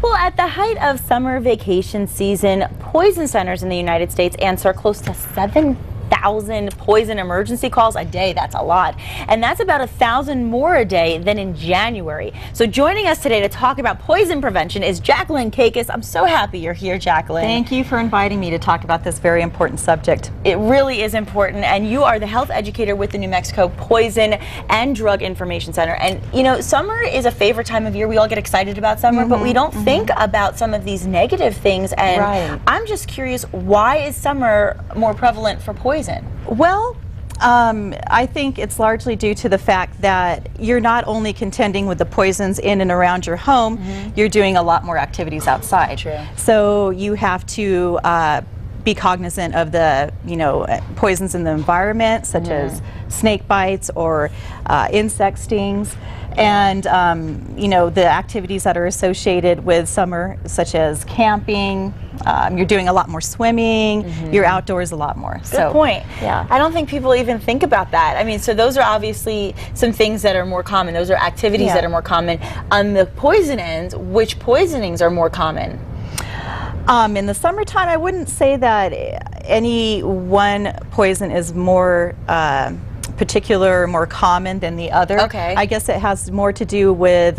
Well, at the height of summer vacation season, poison centers in the United States answer close to 7,000 poison emergency calls a day. That's a lot. And that's about 1,000 more a day than in January. So joining us today to talk about poison prevention is Jacqueline Kakos. I'm so happy you're here, Jacqueline. Thank you for inviting me to talk about this very important subject. It really is important, and you are the health educator with the New Mexico Poison and Drug Information Center. And you know, summer is a favorite time of year. We all get excited about summer, but we don't think about some of these negative things. And I'm just curious, why is summer more prevalent for poison? Well, I think it's largely due to the fact that you're not only contending with the poisons in and around your home, you're doing a lot more activities outside. True. So you have to be cognizant of the, poisons in the environment, such as snake bites or insect stings, and the activities that are associated with summer, such as camping. You're doing a lot more swimming. You're outdoors a lot more. Good point. Yeah. I don't think people even think about that. I mean, so those are obviously some things that are more common. Those are activities that are more common. On the poison end, which poisonings are more common? In the summertime, I wouldn't say that any one poison is more particular, more common than the other. Okay. I guess it has more to do with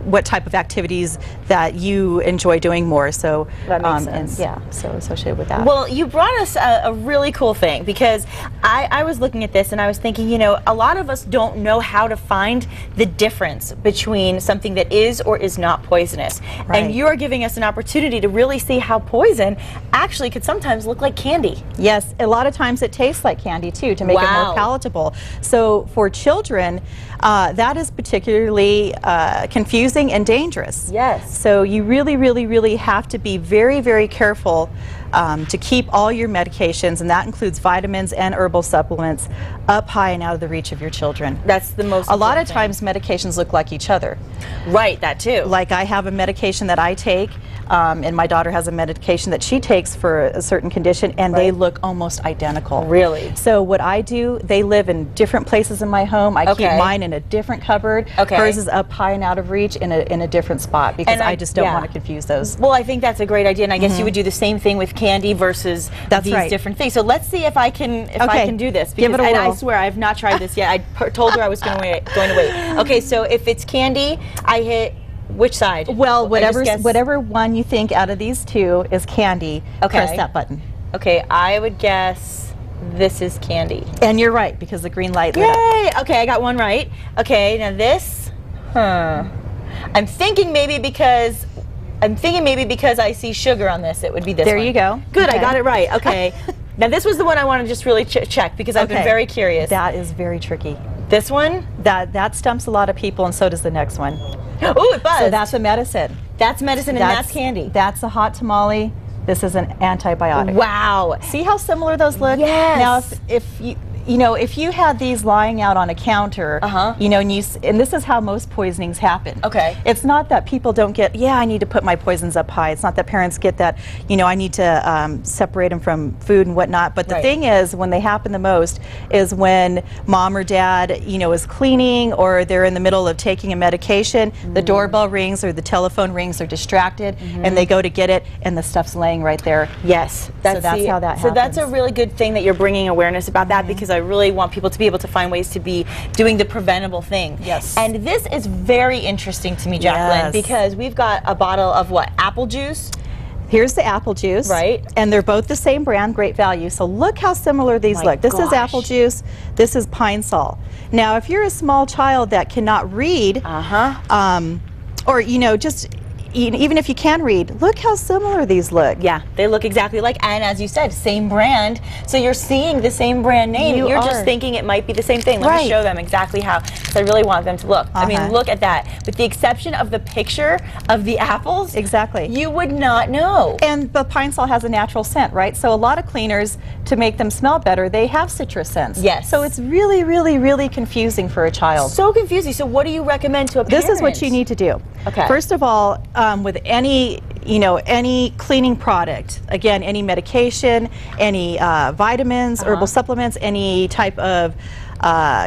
what type of activities that you enjoy doing more. So that makes sense. So associated with that. Well, you brought us a really cool thing, because I was looking at this and I was thinking, a lot of us don't know how to find the difference between something that is or is not poisonous. And you are giving us an opportunity to really see how poison actually could sometimes look like candy. Yes, a lot of times it tastes like candy too, to make it more palatable. So for children, that is particularly confusing and dangerous. Yes. So you really have to be very, very careful to keep all your medications, and that includes vitamins and herbal supplements, up high and out of the reach of your children. That's the most important A lot of thing. times medications look like each other. Right, that too. Like I have a medication that I take, and my daughter has a medication that she takes for a certain condition, and they look almost identical. Really? So what I do, they live in different places in my home. I keep mine in a different cupboard. Hers is up high and out of reach in a different spot, because I just don't want to confuse those. Well, I think that's a great idea, and I guess you would do the same thing with candy versus these different things. So let's see if I can do this. Give it a whirl. And I swear I have not tried this yet. I told her I was going to wait. Okay, so if it's candy, I hit which side? Well, whatever one you think out of these two is candy, press that button. Okay, I would guess this is candy. And you're right, because the green light lit up. Yay! Okay, I got one right. Okay, now this, I'm thinking maybe because I see sugar on this, it would be this one. There you go. Good, I got it right. Okay. Now this was the one I want to just really check, because I've been very curious. That is very tricky. This one? That stumps a lot of people, and so does the next one. Oh, it buzzed. So that's a medicine. That's medicine, and that's candy. That's a hot tamale. This is an antibiotic. Wow. See how similar those look? Yes. Now, if you had these lying out on a counter, and this is how most poisonings happen. Okay. It's not that people don't get, I need to put my poisons up high. It's not that parents get that, I need to separate them from food and whatnot. But the thing is, when they happen the most is when mom or dad, is cleaning, or they're in the middle of taking a medication, the doorbell rings or the telephone rings, they're distracted, and they go to get it, and the stuff's laying right there. Yes. So that's how that happens. So that's a really good thing that you're bringing awareness about that, because I really want people to be able to find ways to be doing the preventable thing. Yes. And this is very interesting to me, Jacqueline, because we've got a bottle of what? Apple juice? Here's the apple juice. Right. And they're both the same brand, Great Value. So look how similar these look. This is apple juice. This is Pine Sol. Now, if you're a small child that cannot read, or just even if you can read, look how similar these look. Yeah, they look exactly like, and as you said, same brand. So you're seeing the same brand name. You're just thinking it might be the same thing. Let me show them exactly how, because I really want them to look. I mean, look at that. With the exception of the picture of the apples, you would not know. And the Pine Sol has a natural scent, right? So a lot of cleaners, to make them smell better, they have citrus scents. Yes. So it's really confusing for a child. So confusing. So what do you recommend to a parent? This is what you need to do. Okay. First of all, with any cleaning product, again, any medication, any vitamins, herbal supplements, any type of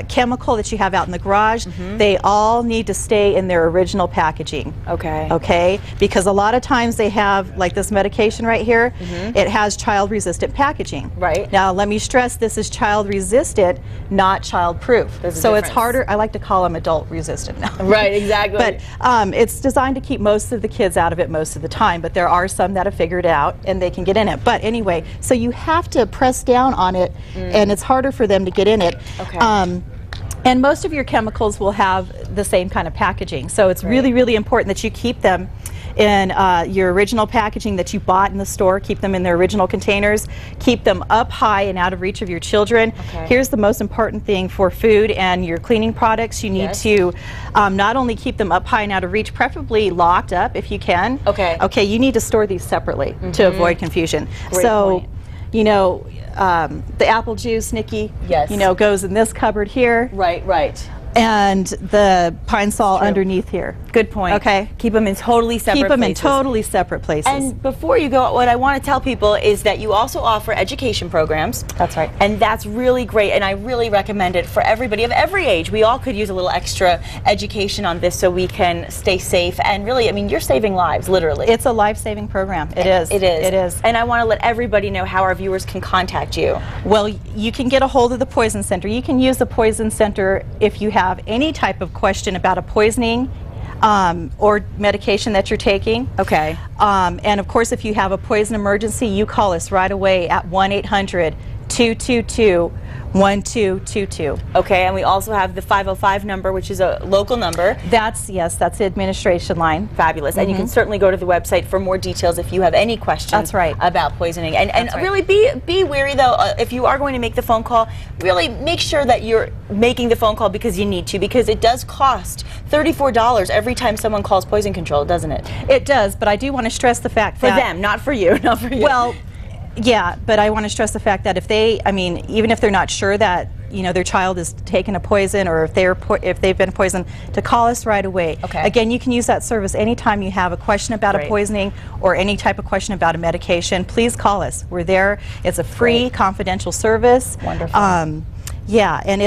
chemical that you have out in the garage, they all need to stay in their original packaging. Okay. Okay? Because a lot of times they have, like this medication right here, it has child-resistant packaging. Right. Now, let me stress, this is child-resistant, not child-proof. So it's harder, I like to call them adult-resistant now. Right, exactly. But it's designed to keep most of the kids out of it most of the time, but there are some that have figured it out and they can get in it. But anyway, so you have to press down on it and it's harder for them to get in it. Okay. And most of your chemicals will have the same kind of packaging. So it's really, really important that you keep them in your original packaging that you bought in the store. Keep them in their original containers. Keep them up high and out of reach of your children. Okay. Here's the most important thing for food and your cleaning products. You need to not only keep them up high and out of reach, preferably locked up if you can. Okay. Okay, you need to store these separately to avoid confusion. Great point. You know, the apple juice, Nikki, you know, goes in this cupboard here. Right, right. And the pine sol underneath here. Good point. Okay. Keep them in totally separate places. Keep them in totally separate places. And before you go, what I want to tell people is that you also offer education programs. That's right. And that's really great, and I really recommend it for everybody of every age. We all could use a little extra education on this so we can stay safe. And really, I mean, you're saving lives, literally. It's a life-saving program. It is. It is. It is. And I want to let everybody know how our viewers can contact you. Well, you can get a hold of the Poison Center. You can use the Poison Center if you have any type of question about a poisoning or medication that you're taking. Okay. And of course, if you have a poison emergency, you call us right away at 1-800-222-1222. Okay, and we also have the 505 number, which is a local number. That's the administration line. Fabulous. And you can certainly go to the website for more details if you have any questions about poisoning. And really be wary, though, if you are going to make the phone call, really make sure that you're making the phone call because you need to, because it does cost $34 every time someone calls poison control, doesn't it? It does, but I do want to stress the fact that... For them, not for you, not for you. Well, yeah, but I want to stress the fact that if they, I mean, even if they're not sure that, you know, their child is taking a poison or if they've been poisoned, to call us right away. Okay. Again, you can use that service anytime you have a question about a poisoning or any type of question about a medication. Please call us. We're there. It's a free, confidential service. Wonderful. Yeah, and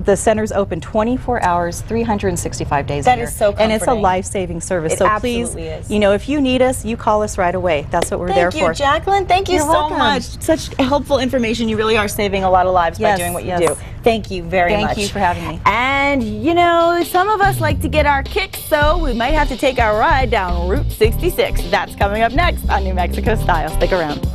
the center's open 24 hours, 365 days a year. That is so comforting. And it's a life-saving service. It so absolutely please, is. you know, if you need us, you call us right away. That's what we're there for. Thank you, Jacqueline. Thank you so much. Such helpful information. You really are saving a lot of lives by doing what you do. Thank you very much. Thank you for having me. And, you know, some of us like to get our kicks, so we might have to take our ride down Route 66. That's coming up next on New Mexico Style. Stick around.